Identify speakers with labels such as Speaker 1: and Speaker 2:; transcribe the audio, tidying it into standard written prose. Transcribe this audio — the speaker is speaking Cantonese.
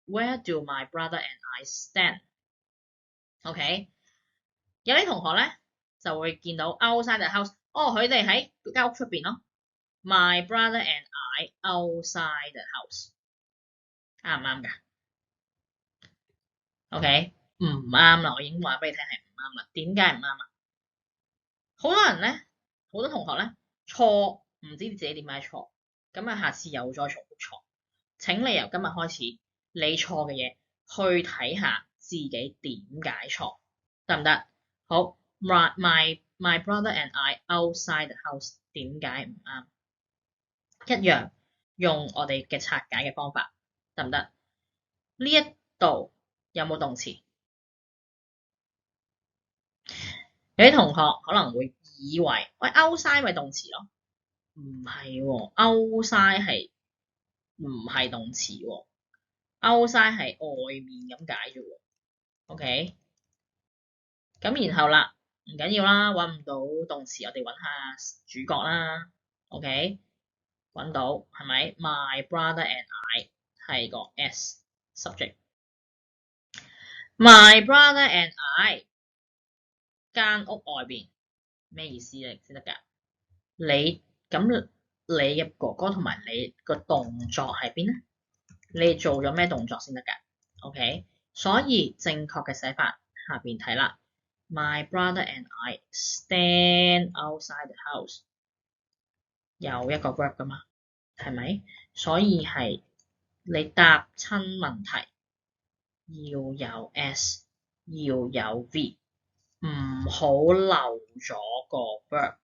Speaker 1: Where do my brother and I stand？OK，有啲同學咧就會見到 outside the house，佢哋喺間屋出邊咯。My brother and I outside the house，啱唔啱㗎？OK，唔啱啦，我已經話俾你聽係唔啱啦。點解唔啱啊？好多人咧，好多同學咧錯，唔知自己點解錯，咁啊下次又再重複錯。請你由今日開始，你錯嘅嘢去睇下自己點解錯，得唔得？好，my brother and I outside the house，點解唔啱？一樣用我哋嘅拆解嘅方法，得唔得？呢一度有冇動詞？有啲同學可能會以為，喂 outside 咪動詞咯，唔係喎，outside 係唔係動詞喎？outside 係外面咁解啫喎。OK，咁然後啦，唔緊要啦，揾唔到動詞，我哋揾下主角啦。OK，揾到係咪？My brother and I 係個 S subject。My brother and I 間屋外邊咩意思咧先得㗎？你嘅哥哥同埋你個動作喺邊咧？你做咗咩動作先得㗎？OK，所以正確嘅寫法下邊睇啦。My brother and I stand outside the house，有一個 verb 㗎嘛，係咪？所以係你答親問題要有 S， 要有 V， 唔好漏咗個 verb。